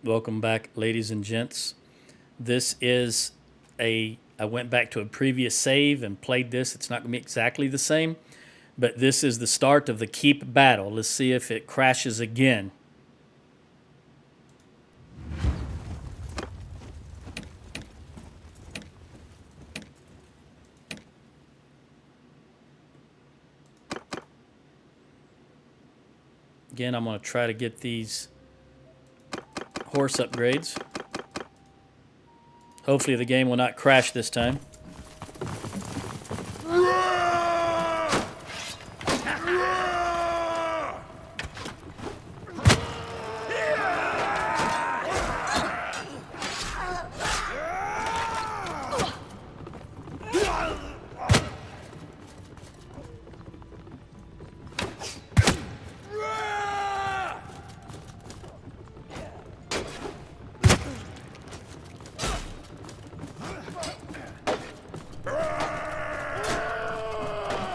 Welcome back, ladies and gents. This is I went back to a previous save and played this. It's not going to be exactly the same, but this is the start of the keep battle. Let's see if it crashes again. Again, I'm going to try to get these horse upgrades. Hopefully the game will not crash this time.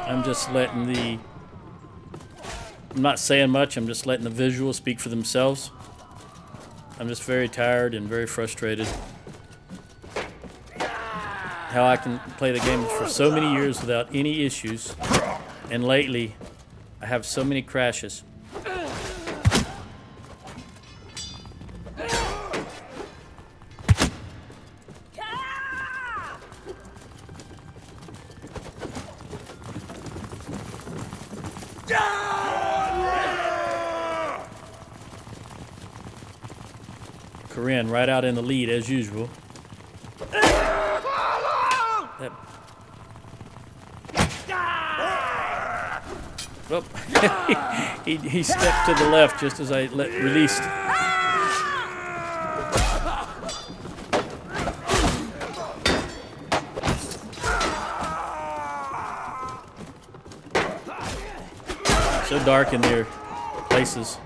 I'm just letting I'm not saying much, I'm just letting the visuals speak for themselves. I'm just very tired and very frustrated. How I can play the game for so many years without any issues, and lately I have so many crashes. Corinne right out in the lead as usual. Oh. he stepped to the left just as I released. So dark in their places.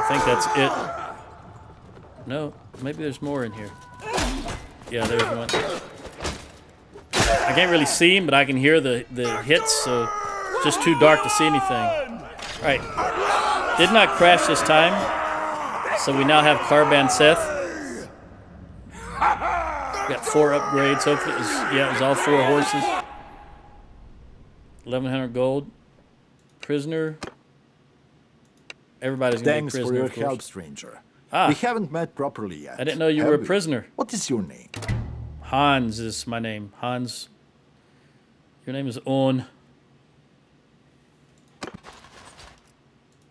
I think that's it. No, maybe there's more in here. Yeah, there's one. I can't really see him, but I can hear the hits, so it's just too dark to see anything. All right. Did not crash this time, so we now have Car Banseth. Got 4 upgrades. Hopefully, it was all 4 horses. 1,100 gold. Prisoner. Everybody's going to be a prisoner. Thanks for your help, stranger. Ah, we haven't met properly yet. I didn't know you were a prisoner. What is your name? Hans is my name. Hans. Your name is On.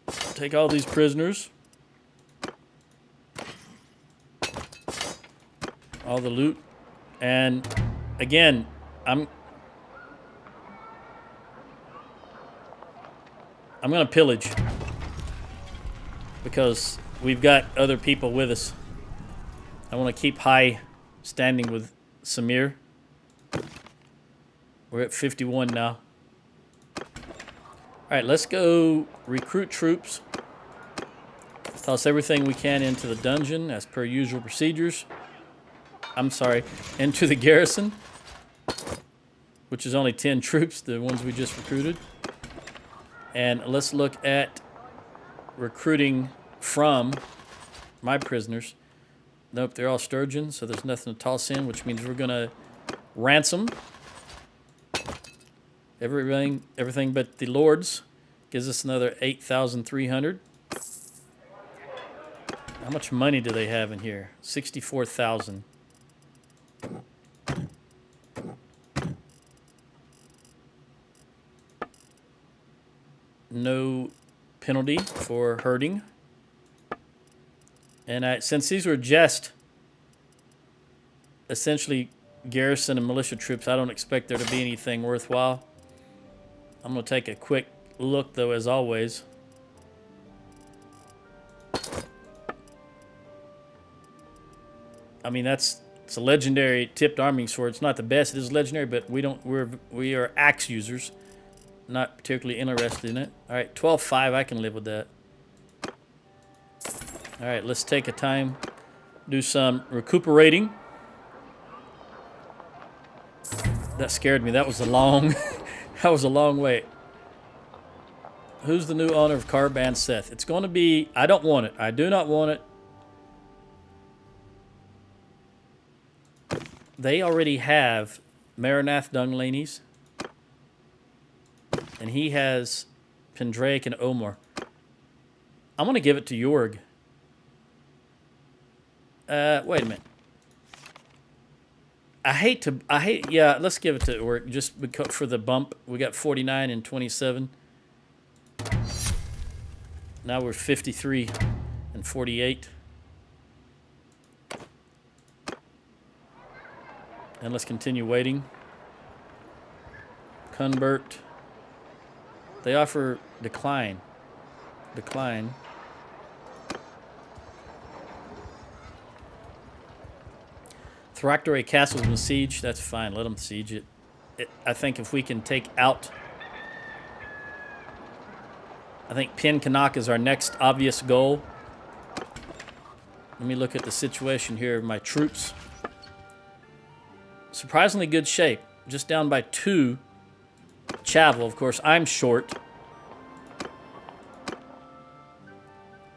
Take all these prisoners. All the loot. And again, I'm going to pillage. Because we've got other people with us. I want to keep high standing with Samir. We're at 51 now. Alright, let's go recruit troops. Toss everything we can into the dungeon as per usual procedures. I'm sorry, into the garrison. Which is only 10 troops, the ones we just recruited. And let's look at recruiting from my prisoners. Nope, they're all Sturgian, so there's nothing to toss in, which means we're going to ransom everything but the lords. Gives us another 8,300. How much money do they have in here? 64,000. No penalty for herding. And since these were just essentially garrison and militia troops, I don't expect there to be anything worthwhile. I'm going to take a quick look, though, as always. I mean, it's a legendary tipped arming sword. It's not the best. It is legendary, but we are axe users. Not particularly interested in it. All right, 12.5. I can live with that. All right, let's take a time, do some recuperating. That scared me. That was a long That was a long wait. Who's the new owner of Car Banseth? It's going to be... I don't want it. I do not want it. They already have Marinath Dunglanes. And he has Pendraic and Omar. I'm going to give it to Jorg. Wait a minute. Yeah, let's give it to Jorg just because for the bump. We got 49 and 27. Now we're 53 and 48. And let's continue waiting. Convert. They offer decline. Decline. Thrakdore Castle's been sieged. That's fine. Let them siege it. I think if we can take out... I think Pen Cannoc is our next obvious goal. Let me look at the situation here of my troops. Surprisingly good shape. Just down by 2. Chavel, of course, I'm short.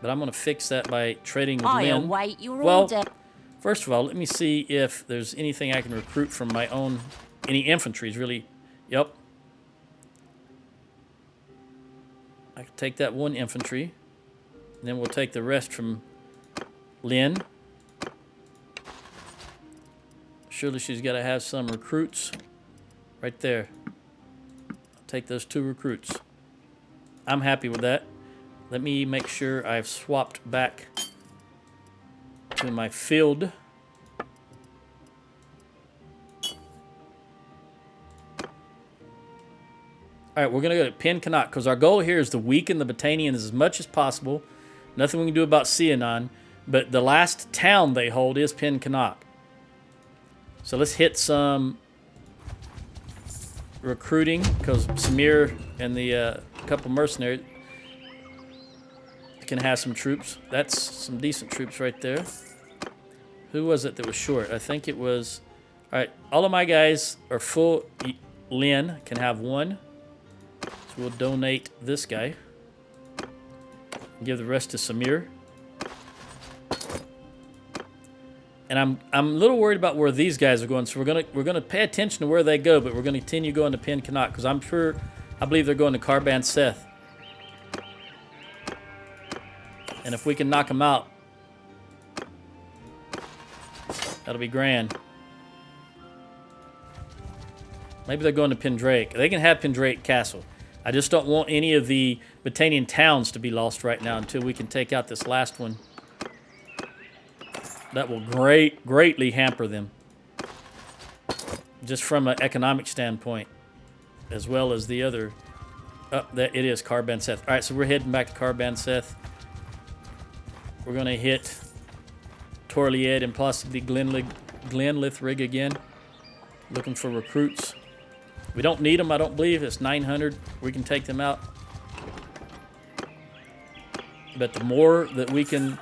But I'm going to fix that by trading with Lynn. Wait your well, order. First of all, let me see if there's anything I can recruit from my own... Any infantry is really... Yep. I can take that 1 infantry. And then we'll take the rest from Lynn. Surely she's got to have some recruits. Right there. I'll take those 2 recruits. I'm happy with that. Let me make sure I've swapped back to my field. All right, we're going to go to Pen Cannoc because our goal here is to weaken the Battanians as much as possible. Nothing we can do about Sianon, but the last town they hold is Pen Cannoc. So let's hit some recruiting because Samir and the couple mercenaries can have some troops. That's some decent troops right there. Who was it that was short? I think it was... All right, all of my guys are full. Lynn can have 1. So we'll donate this guy. Give the rest to Samir. And I'm a little worried about where these guys are going, so we're gonna pay attention to where they go, but we're gonna continue going to Pen Cannoc because I believe they're going to Car Banseth. And if we can knock them out, that'll be grand. Maybe they're going to Pendraic. They can have Pendraic Castle. I just don't want any of the Battanian towns to be lost right now until we can take out this last one. That will greatly hamper them. Just from an economic standpoint. As well as the other... Oh, it is Car Banseth. Alright, so we're heading back to Car Banseth. We're going to hit Torlied and possibly Glenlithrig again. Looking for recruits. We don't need them, I don't believe. It's 900. We can take them out. But the more that we can...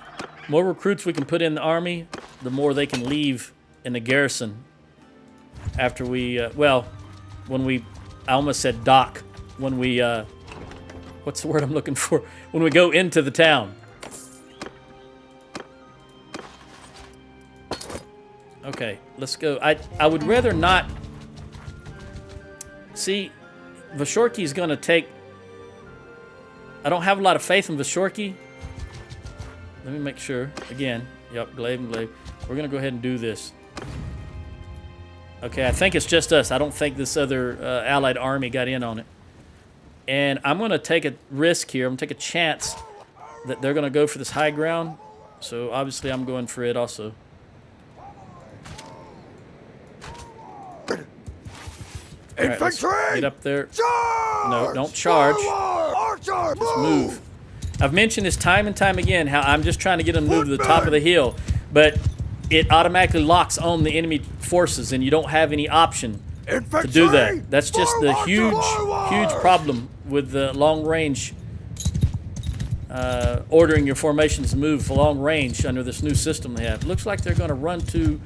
More recruits we can put in the army, the more they can leave in the garrison. After we... well, when we... I almost said dock. When we... what's the word I'm looking for? When we go into the town. Okay, let's go. I would rather not... See, Vashorki's going to take... I don't have a lot of faith in Vashorki. Let me make sure. Again, yep, glaive and glaive. We're going to go ahead and do this. Okay, I think it's just us. I don't think this other allied army got in on it. And I'm going to take a risk here. I'm going to take a chance that they're going to go for this high ground. So obviously I'm going for it also. Infantry! Right, get up there. Charge! No, don't charge. Archer, Just move. I've mentioned this time and time again how I'm just trying to get them to move to the top of the hill, but it automatically locks on the enemy forces, and you don't have any option to do that. That's just the huge problem with the long range. Ordering your formations to move for long range under this new system they have. It looks like they're going to run to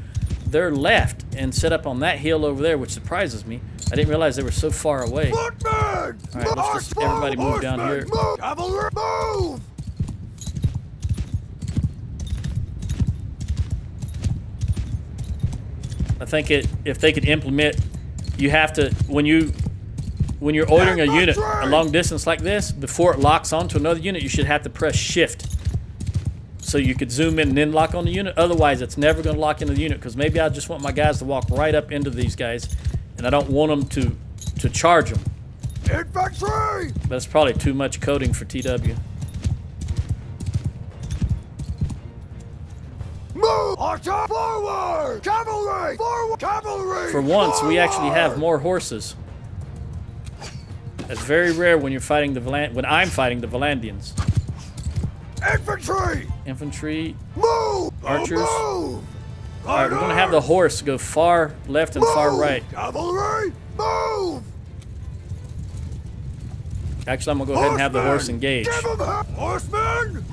their left and set up on that hill over there, which surprises me. I didn't realize they were so far away. All Footmen! right, let's just everybody move down here. Move! Cavalry, move! I think if they could implement, you have to when you're ordering a unit a long distance like this, before it locks onto another unit, you should have to press shift so you could zoom in and then lock on the unit. Otherwise, it's never going to lock into the unit, because maybe I just want my guys to walk right up into these guys, and I don't want them to charge them. Infantry! But it's probably too much coding for TW. Move! Archer! Forward! Cavalry! Forward! Cavalry! For once, we actually have Forward! more horses. That's very rare when you're fighting when I'm fighting the Vlandians. Infantry! Infantry, Move! archers. Move! All right, we're gonna have the horse go far left and far right. Cavalry! Move! Actually, I'm gonna go ahead and have the horse engage. Give 'em hell! Horsemen!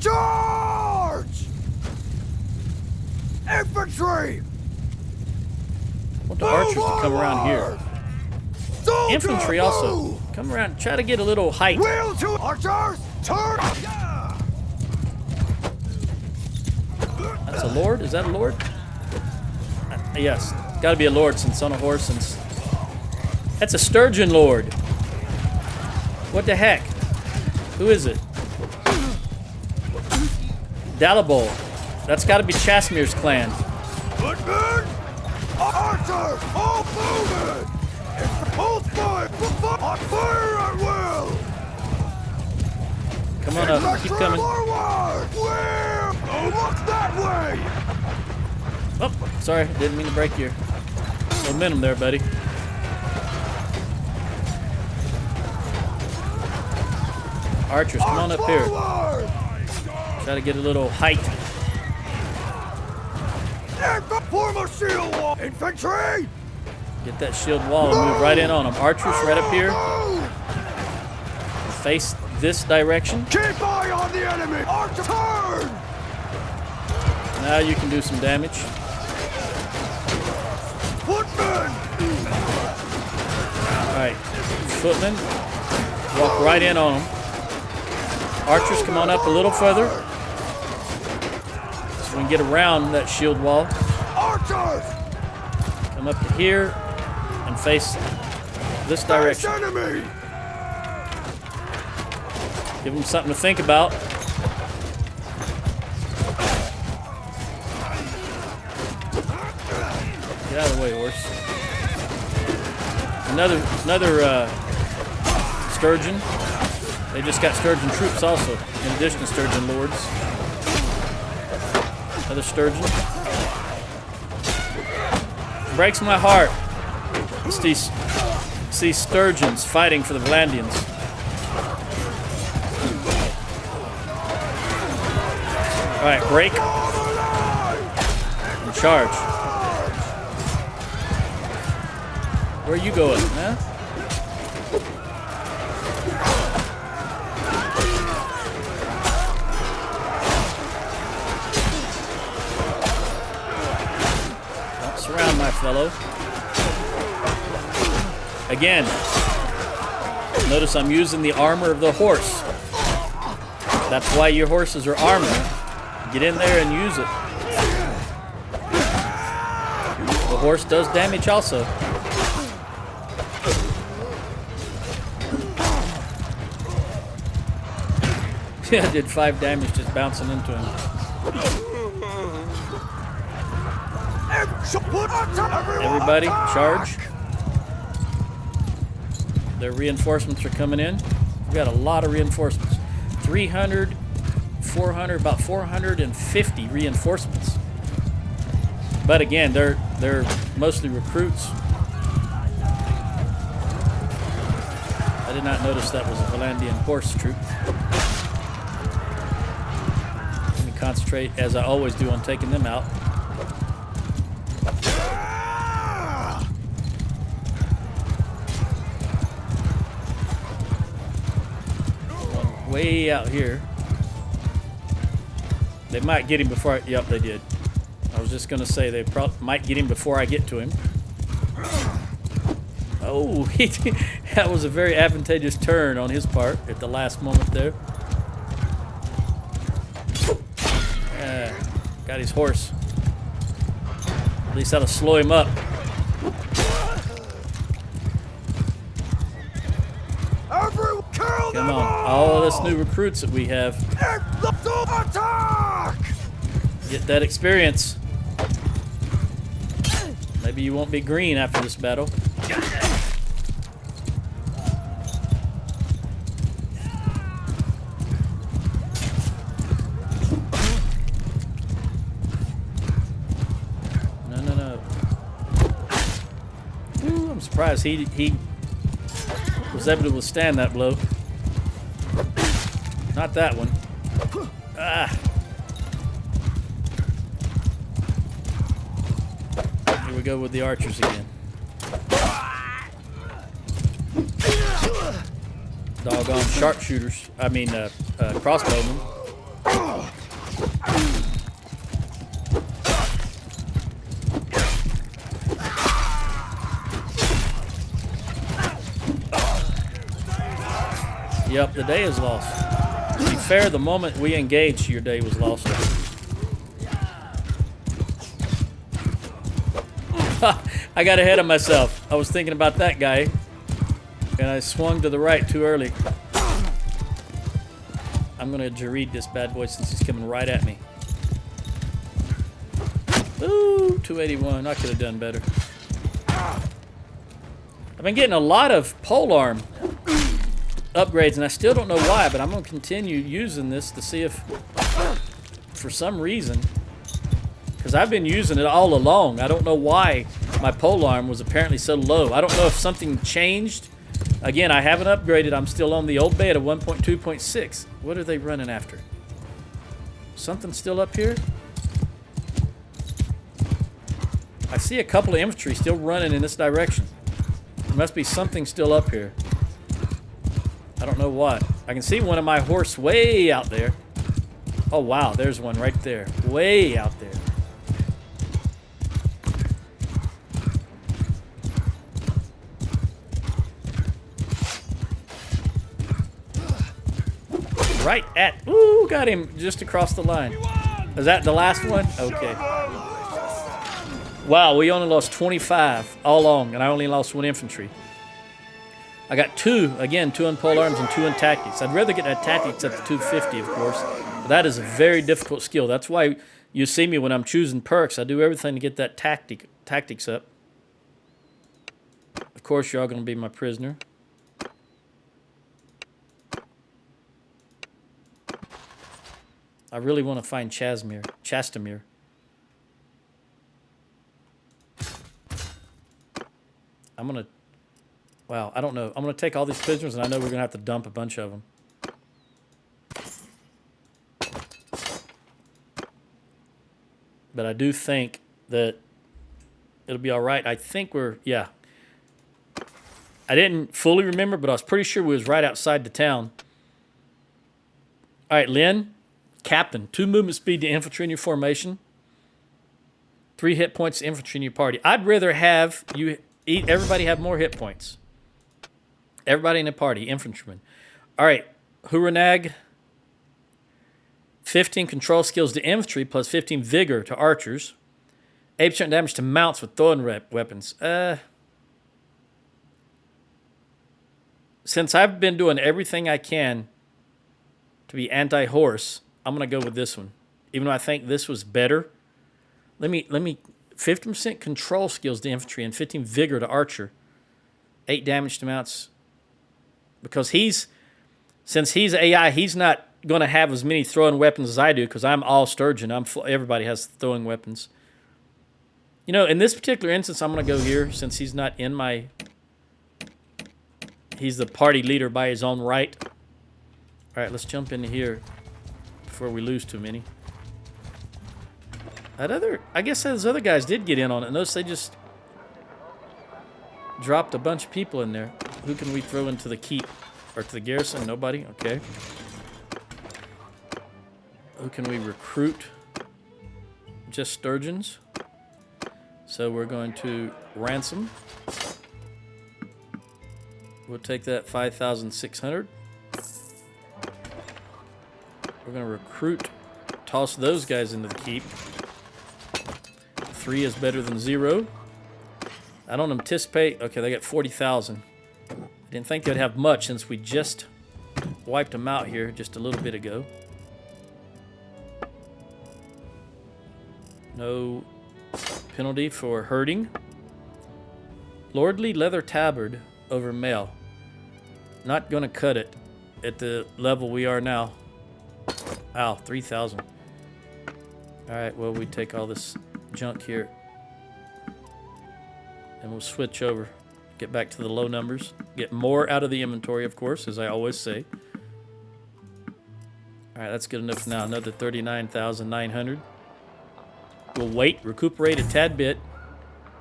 Charge! Infantry! I want the archers to come around here. Soldier, Infantry also. move! Come around, try to get a little height. Wheel to archers! Turn! Yeah! That's a lord? Is that a lord? Yes, gotta be a lord since on a horse. That's a Sturgian lord. What the heck? Who is it? Dalibol. That's gotta be Chastimir's clan. Footmen! Archers! All movement! Hold fire! On fire at will! Come on up, keep coming. Forward! Where? Oh, look that way! Oh, sorry, didn't mean to break your momentum there, buddy. Archers, come on up here. Forward! Try to get a little height. Form a shield wall! Infantry! Get that shield wall and move right in on them. Archers right up here. Move! Face this direction. Keep eye on the enemy! Archer, turn! Now you can do some damage. Footmen! Alright, footmen, walk right in on them. Archers, come on up a little further so we can get around that shield wall. Archers! Come up to here and face this Face direction. enemy! Give them something to think about. Get out of the way, horse. Another Sturgeon. They just got Sturgeon troops also, in addition to Sturgeon lords. Another Sturgeon. Breaks my heart. See Sturgeons fighting for the Vlandians. All right, break and charge. Where are you going, huh? Don't surround my fellow. Again, notice I'm using the armor of the horse. That's why your horses are armored. Get in there and use it. The horse does damage also. Yeah, I did 5 damage just bouncing into him. Everybody, charge. Their reinforcements are coming in. We got a lot of reinforcements. 300, 400, about 450 reinforcements. But again, they're mostly recruits. I did not notice that was a Vlandian horse troop. Let me concentrate, as I always do, on taking them out. One way out here. They might get him before yep, they did. I was just going to say they might get him before I get to him. Oh, that was a very advantageous turn on his part at the last moment there. Got his horse. At least that'll slow him up. Come on, all this new recruits that we have. Get that experience. Maybe you won't be green after this battle. No. Ooh, I'm surprised he was able to withstand that blow. Not that one. Ah. Here we go with the archers again. Doggone sharpshooters. I mean, crossbowmen. Yep, the day is lost. To be fair, the moment we engaged, your day was lost. I got ahead of myself. I was thinking about that guy, and I swung to the right too early. I'm going to Gird this bad boy since he's coming right at me. Ooh, 281. I could have done better. I've been getting a lot of polearm upgrades, and I still don't know why, but I'm going to continue using this to see if, for some reason, because I've been using it all along. I don't know why my polearm was apparently so low. I don't know if something changed. Again, I haven't upgraded. I'm still on the old beta 1.2.6. What are they running after? Something still up here? I see a couple of infantry still running in this direction. There must be something still up here. I don't know what. I can see one of my horse way out there. Oh, wow. There's one right there. Way out there. Right at... Ooh, got him just across the line. Is that the last one? Okay. Wow, we only lost 25 all along, and I only lost 1 infantry. I got 2, again, 2 in polearms and 2 in tactics. I'd rather get that tactics up to 250, of course. But that is a very difficult skill. That's why you see me when I'm choosing perks. I do everything to get that tactics up. Of course, you're all going to be my prisoner. I really want to find Chastimir. I'm going to... Wow, I don't know. I'm going to take all these prisoners, and I know we're going to have to dump a bunch of them. But I do think that it'll be all right. I think we're... Yeah. I didn't fully remember, but I was pretty sure we was right outside the town. All right, Lynn, Captain. 2 movement speed to infantry in your formation. 3 hit points to infantry in your party. I'd rather have you... Everybody have more hit points. Everybody in the party, infantrymen. All right, Huranag. 15 control skills to infantry plus 15 vigor to archers. 8% damage to mounts with throwing weapons. Since I've been doing everything I can to be anti-horse, I'm going to go with this one. Even though I think this was better. Let me 50% control skills to infantry and 15 vigor to archer. 8 damage to mounts. Because since he's AI, he's not going to have as many throwing weapons as I do because I'm all Sturgian. Everybody has throwing weapons. You know, in this particular instance, I'm going to go here since he's not in my... He's the party leader by his own right. All right, let's jump into here before we lose too many. I guess those other guys did get in on it. Notice they just dropped a bunch of people in there. Who can we throw into the keep? Or to the garrison? Nobody? Okay. Who can we recruit? Just Sturgians? So we're going to ransom. We'll take that 5,600. We're going to recruit, toss those guys into the keep. 3 is better than 0. I don't anticipate... Okay, they got 40,000. I didn't think they'd have much since we just wiped them out here just a little bit ago. No penalty for hurting. Lordly leather tabard over mail. Not going to cut it at the level we are now. Ow, 3,000. Alright, well, we take all this junk here. And we'll switch over. Get back to the low numbers. Get more out of the inventory, of course, as I always say. Alright, that's good enough now. Another 39,900. We'll wait, recuperate a tad bit.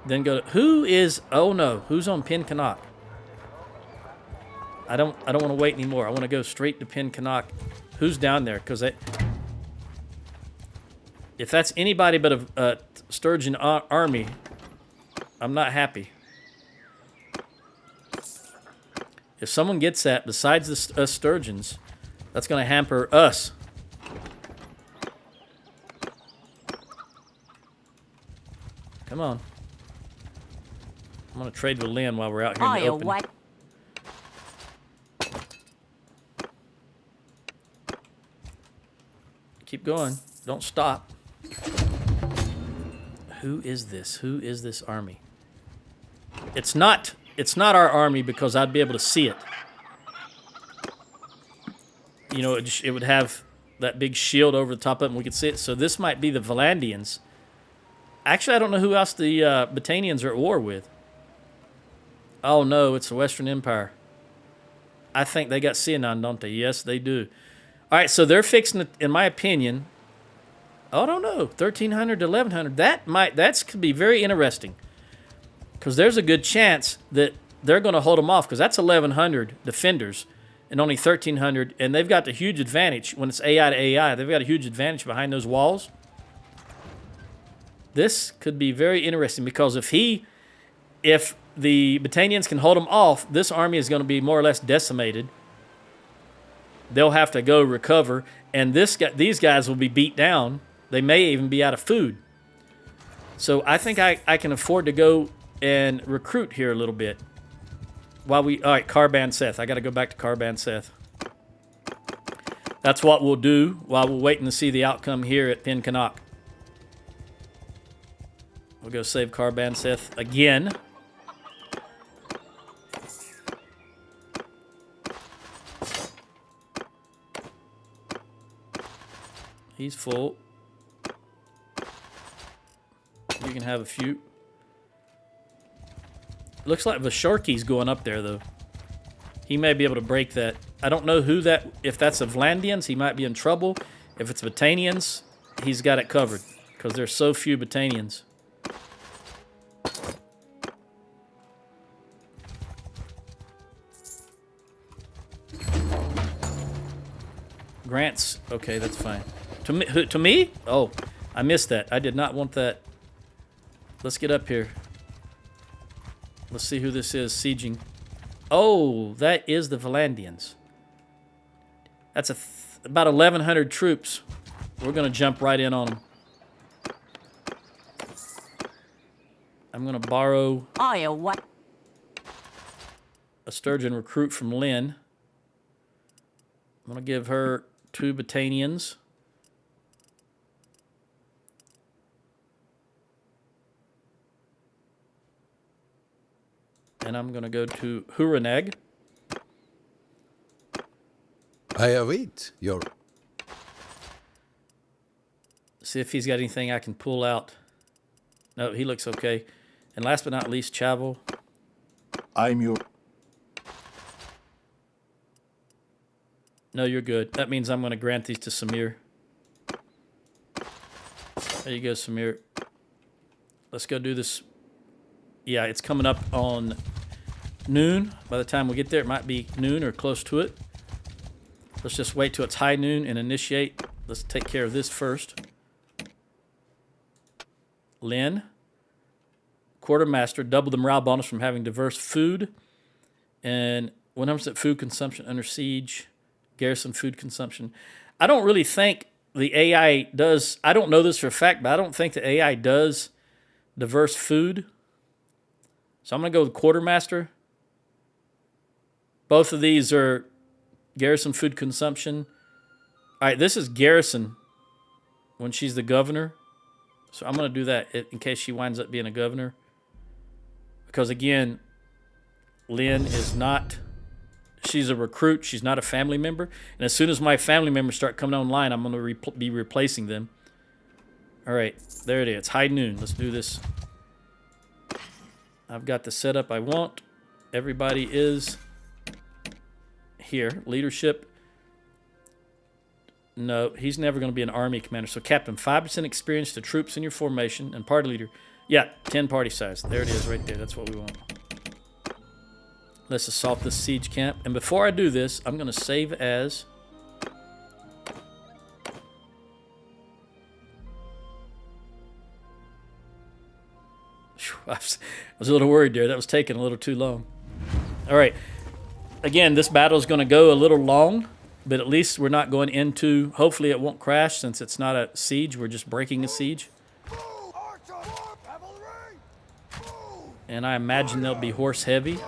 Then go to... Who is... Oh, no. Who's on Pen Cannoc? I don't want to wait anymore. I want to go straight to Pen Cannoc. Who's down there? Because if that's anybody but a Sturgian army, I'm not happy. If someone gets that, besides us Sturgians, that's going to hamper us. Come on. I'm going to trade with Lynn while we're out here in the open. What? Keep going. Don't stop. Who is this? Who is this army? It's not our army because I'd be able to see it. You know, it would have that big shield over the top of it and we could see it. So this might be the Vlandians. Actually, I don't know who else the Battanians are at war with. Oh, no, it's the Western Empire. I think they got Sianan, don't they? Yes, they do. All right, so they're fixing it, in my opinion. I don't know, 1,300 to 1,100. That could be very interesting. Because there's a good chance that they're going to hold them off. Because that's 1,100 defenders and only 1,300. And they've got the huge advantage when it's AI to AI. They've got a huge advantage behind those walls. This could be very interesting because if the Battanians can hold them off, this army is going to be more or less decimated. They'll have to go recover, and these guys will be beat down. They may even be out of food. So I think I can afford to go and recruit here a little bit. All right, Car Banseth. I got to go back to Car Banseth. That's what we'll do while we're waiting to see the outcome here at Pen Cannoc. We'll go save Car Banseth again. He's full. You can have a few. Looks like Vasharki's going up there, though. He may be able to break that. I don't know who that... If that's the Vlandians, he might be in trouble. If it's Battanians, he's got it covered. Because there's so few Battanians. Grants. Okay, that's fine. To me? Oh, I missed that. I did not want that. Let's get up here. Let's see who this is sieging. Oh, that is the Vlandians. That's about 1,100 troops. We're going to jump right in on them. I'm going to borrow a Sturgian recruit from Lynn. I'm going to give her 2 Battanians. And I'm going to go to Huraneg. I await your... See if he's got anything I can pull out. No, he looks okay. And last but not least, Chavel. I'm your... No, you're good. That means I'm going to grant these to Samir. There you go, Samir. Let's go do this. Yeah, it's coming up on noon. By the time we get there, it might be noon or close to it. Let's just wait till it's high noon and initiate. Let's take care of this first. Lynn. Quartermaster, double the morale bonus from having diverse food. And 100% food consumption under siege. Garrison food consumption. I don't really think the AI does, I don't know this for a fact, but I don't think the AI does diverse food. So I'm going to go with Quartermaster. Both of these are garrison food consumption. All right, this is Garrison when she's the governor. So I'm going to do that in case she winds up being a governor. Because again, Lynn is not, she's a recruit. She's not a family member. And as soon as my family members start coming online, I'm going to be replacing them. All right, there it is. High noon. Let's do this. I've got the setup I want. Everybody is here. Leadership. No, he's never going to be an army commander. So captain, 5% experience to troops in your formation and party leader. Yeah, 10 party size. There it is right there. That's what we want. Let's assault this siege camp. And before I do this, I'm going to save as... I was a little worried there. That was taking a little too long. All right. Again, this battle is going to go a little long, but at least we're not going into... Hopefully it won't crash since it's not a siege. We're just breaking a siege. And I imagine they'll be horse heavy.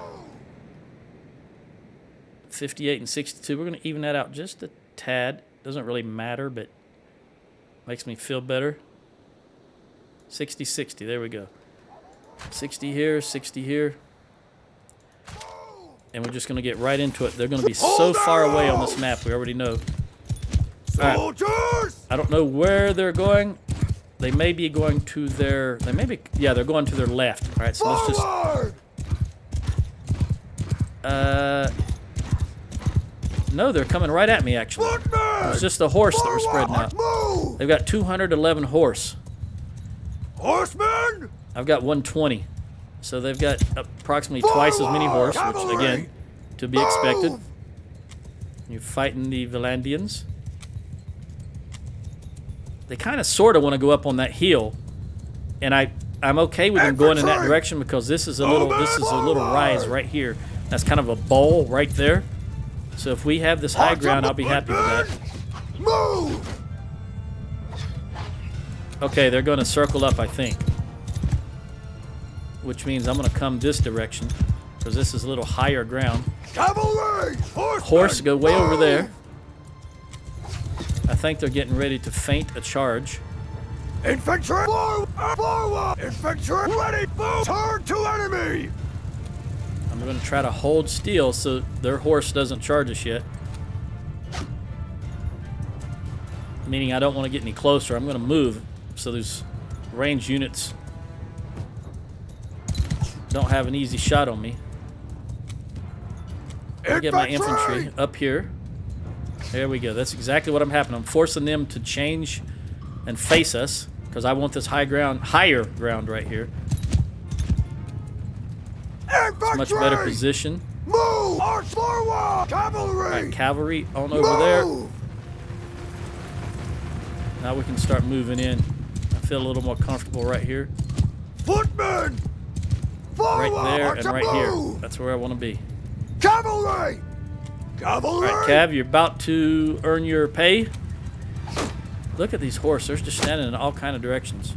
58 and 62. We're going to even that out just a tad. Doesn't really matter, but makes me feel better. 60-60. There we go. 60 here, 60 here. And we're just going to get right into it. They're going to be so far away on this map. We already know. Soldiers! Right. I don't know where they're going. They may be going to their... They may be... Yeah, they're going to their left. All right, so let's just... No, they're coming right at me, actually. It's just the horse that we're spreading out. They've got 211 horse. Horsemen! I've got 120. So they've got approximately twice as many horse, which, again, to be expected. You're fighting the Vlandians. They kind of sort of want to go up on that hill. And I'm okay with them going in that direction because this is a little rise right here. That's kind of a bowl right there. So if we have this high ground, I'll be happy with that. Move! Okay, they're going to circle up, I think. Which means I'm going to come this direction because this is a little higher ground. Cavalry! Horse, go way over there. I think they're getting ready to feint a charge. Infantry! Forward! Infantry! Ready! Move! Turn to enemy! I'm going to try to hold still so their horse doesn't charge us yet. Meaning I don't want to get any closer. I'm going to move so those ranged units don't have an easy shot on me. I'll get my infantry up here. There we go. That's exactly what I'm happening. I'm forcing them to change and face us because I want this higher ground right here. It's a much better position. Move! March forward! Cavalry! All right, cavalry on over there. Now we can start moving in. I feel a little more comfortable right here. Footmen! Forward! Right there and right here. That's where I want to be. Cavalry! Cavalry! All right, Cav, you're about to earn your pay. Look at these horses. They're just standing in all kind of directions.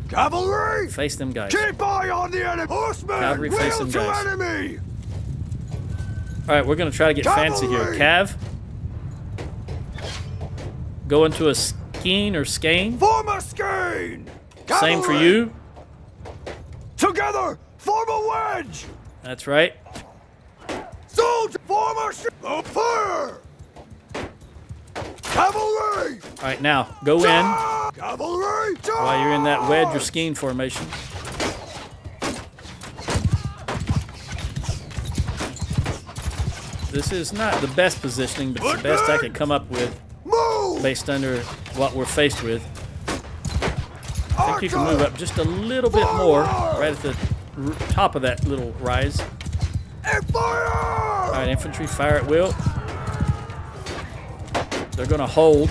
Cavalry! Face them guys. Keep eye on the enemy! Horsemen! Cavalry, face them guys. Enemy! All right, we're going to try to get fancy here. Cav, go into a skein or skein. Form a skein! Same for you. Together, form a wedge! That's right. Soldier, form a fire! Cavalry! All right, now go in. Cavalry! While you're in that wedge or skein formation. This is not the best positioning, but it's the best I could come up with based under what we're faced with. I think you can move up just a little bit more right at the top of that little rise. All right, infantry, fire at will. They're going to hold.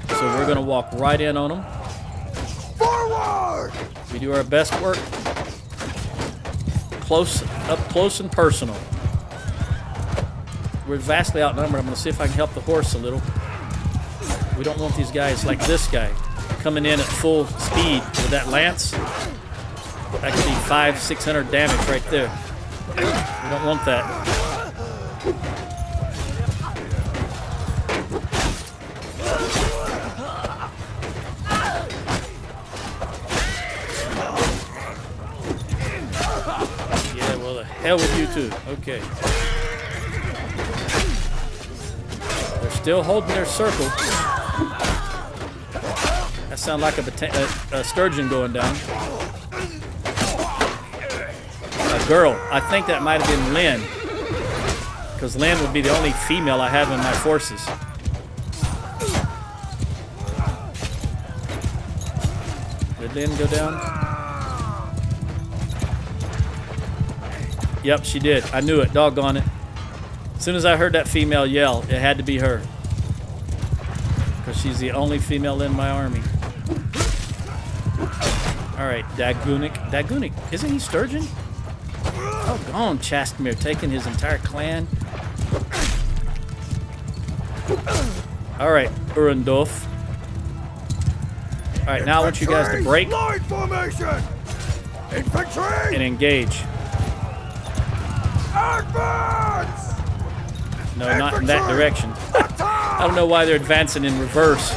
So we're going to walk right in on them. Forward! We do our best work. Up close and personal. We're vastly outnumbered. I'm going to see if I can help the horse a little. We don't want these guys like this guy coming in at full speed with that lance. That could be 500-600 damage right there. We don't want that. Yeah, well, the hell with you too. Okay. They're still holding their circle. That sounds like a sturgeon going down. A girl. I think that might have been Lynn. Because Lynn would be the only female I have in my forces. Did Lynn go down? Yep, she did. I knew it. Doggone it. As soon as I heard that female yell, it had to be her. Because she's the only female in my army. Alright, Dagunik. Dagunik, isn't he Sturgeon? Oh, gone, Chastimir, taking his entire clan. Alright, Urundolf. Alright, now I want you guys to break Line formation! Infantry! and engage. Advance! No, not in that direction. I don't know why they're advancing in reverse.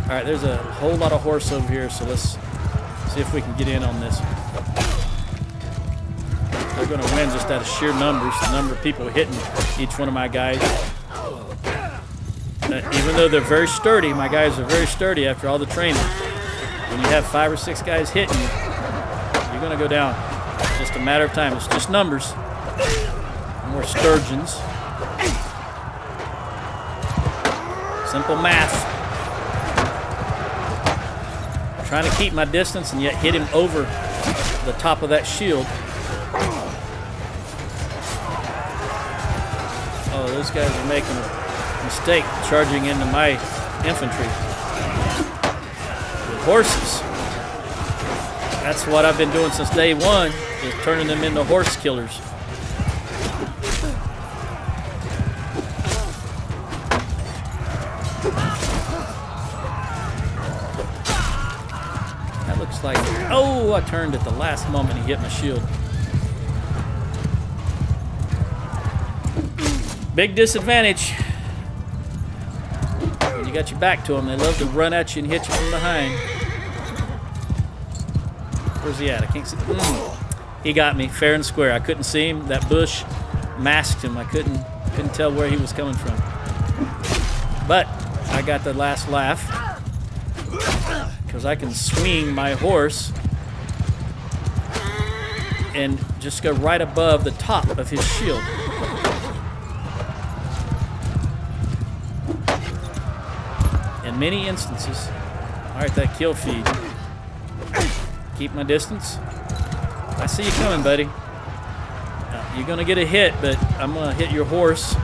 Alright, there's a whole lot of horse over here, so let's see if we can get in on this. They're going to win just out of sheer numbers, the number of people hitting each one of my guys. Even though they're very sturdy, my guys are very sturdy after all the training. When you have 5 or 6 guys hitting you, you're going to go down. It's just a matter of time. It's just numbers. More sturgeons. Simple math. Trying to keep my distance and yet hit him over the top of that shield. Oh, those guys are making a mistake charging into my infantry. With horses. That's what I've been doing since day one, is turning them into horse killers. Like, oh, I turned at the last moment. He hit my shield. Big disadvantage. When you got your back to them, they love to run at you and hit you from behind. Where's he at? I can't see. He got me fair and square. I couldn't see him. That bush masked him. I couldn't tell where he was coming from. But I got the last laugh. Because I can swing my horse and just go right above the top of his shield. In many instances. Alright, that kill feed. Keep my distance. I see you coming, buddy. You're going to get a hit, but I'm going to hit your horse.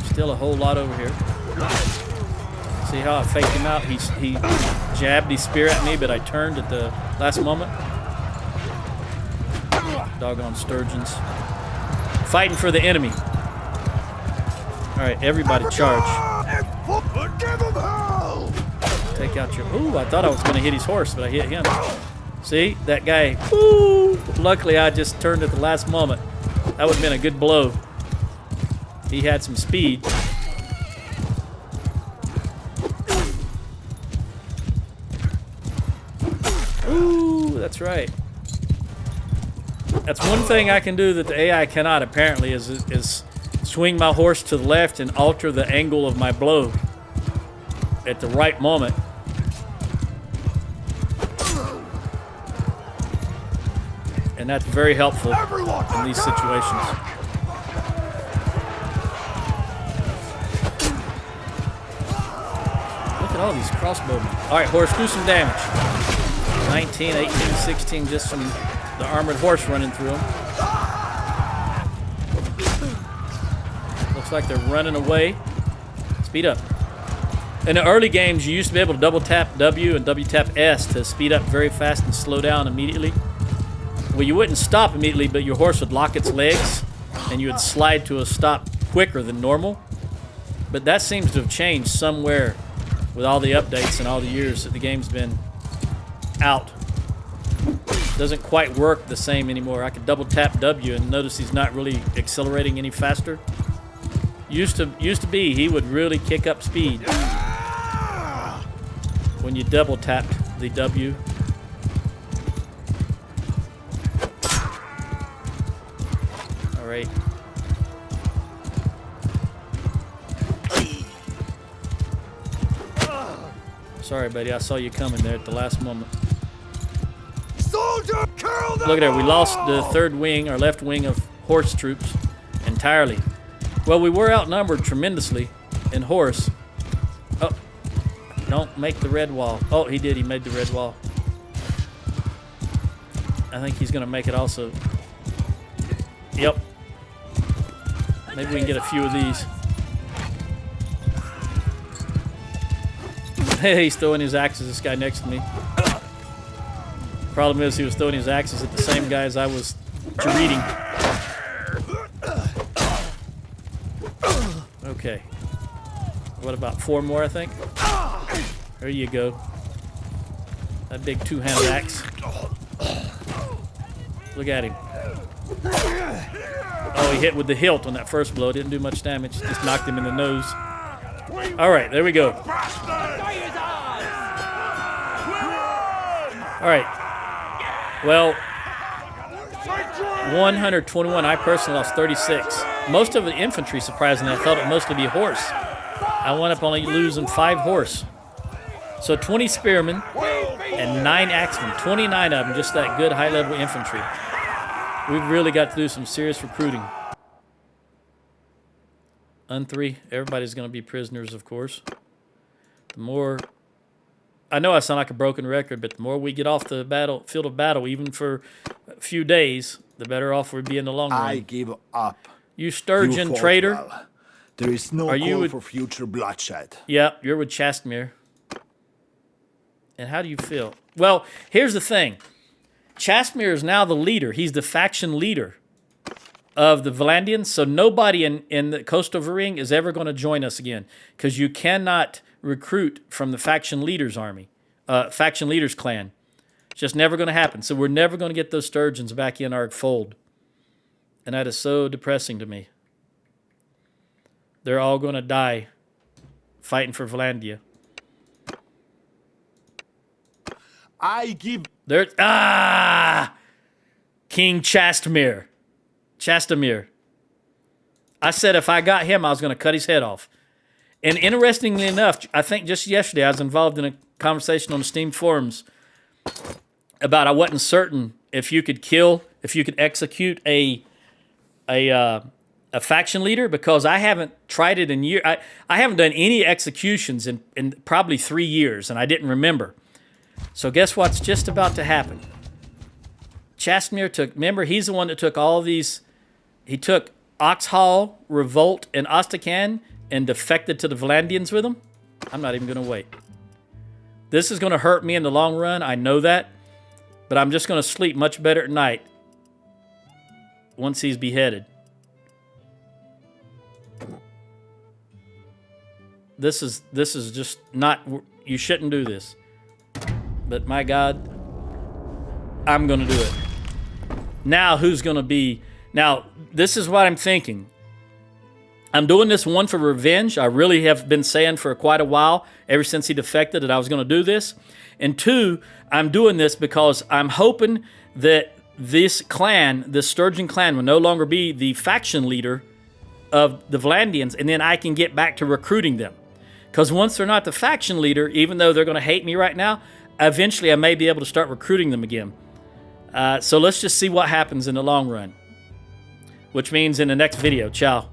Still a whole lot over here. See how I faked him out? He jabbed his spear at me, but I turned at the last moment. Doggone sturgeons. Fighting for the enemy. Alright, everybody charge. Take out your... Ooh, I thought I was going to hit his horse, but I hit him. See? That guy... Ooh! Luckily, I just turned at the last moment. That would have been a good blow. He had some speed. Ooh, that's right. That's one thing I can do that the AI cannot, apparently, is swing my horse to the left and alter the angle of my blow at the right moment. And that's very helpful in these situations. Look at all these crossbowmen. All right, horse, do some damage. 19, 18, 16, just from the armored horse running through them. Looks like they're running away. Speed up. In the early games, you used to be able to double tap W and W tap S to speed up very fast and slow down immediately. Well, you wouldn't stop immediately, but your horse would lock its legs and you would slide to a stop quicker than normal. But that seems to have changed somewhere with all the updates and all the years that the game's been out. Doesn't quite work the same anymore. I could double tap W and notice he's not really accelerating any faster. Used to be he would really kick up speed when you double tapped the W. All right. Sorry, buddy. I saw you coming there at the last moment. Soldier, curl them. Look at there. We lost the third wing, our left wing of horse troops entirely. Well, we were outnumbered tremendously in horse. Oh, don't make the red wall. Oh, he did. He made the red wall. I think he's going to make it also. Yep. Maybe we can get a few of these. Hey, he's throwing his axes, this guy next to me. Problem is, he was throwing his axes at the same guy as I was reading. Okay. What about 4 more, I think? There you go. That big two-handed axe. Look at him. Oh, he hit with the hilt on that first blow. Didn't do much damage. Just knocked him in the nose. All right, there we go. All right. Well, 121. I personally lost 36. Most of the infantry, surprisingly, I thought it would mostly be horse. I wound up only losing 5 horse. So 20 spearmen and 9 axemen. 29 of them, just that good high-level infantry. We've really got to do some serious recruiting. Un-3, everybody's going to be prisoners, of course. The more... I know I sound like a broken record, but the more we get off the field of battle, even for a few days, the better off we'd be in the long run. I give up. You Sturgian traitor. Well. There is no call for future bloodshed. Yeah, you're with Chastimir. And how do you feel? Well, here's the thing. Chastimir is now the leader. He's the faction leader of the Vlandians, so nobody in the coastal Varing is ever going to join us again, because you cannot recruit from the faction leader's army, faction leader's clan. It's just never going to happen. So we're never going to get those Sturgians back in our fold. And that is so depressing to me. They're all going to die fighting for Vlandia. I give... There's... King Chastimir. Chastimir. I said if I got him, I was going to cut his head off. And interestingly enough, I think just yesterday I was involved in a conversation on the Steam forums about I wasn't certain if you could execute a faction leader, because I haven't tried it in years. I haven't done any executions in probably 3 years, and I didn't remember. So guess what's just about to happen? Chastimir remember, he's the one that took all these, he took Oxhall, Revolt, and Ostrakhan and defected to the Vlandians with them. I'm not even going to wait. This is going to hurt me in the long run, I know that, but I'm just going to sleep much better at night once he's beheaded. This is just not, you shouldn't do this. But my God, I'm going to do it. Now who's going to be... Now, this is what I'm thinking. I'm doing this, one, for revenge. I really have been saying for quite a while, ever since he defected, that I was going to do this. And 2, I'm doing this because I'm hoping that this clan, this Sturgian clan, will no longer be the faction leader of the Vlandians, and then I can get back to recruiting them. Because once they're not the faction leader, even though they're going to hate me right now, eventually I may be able to start recruiting them again. So let's just see what happens in the long run. Which means in the next video. Ciao.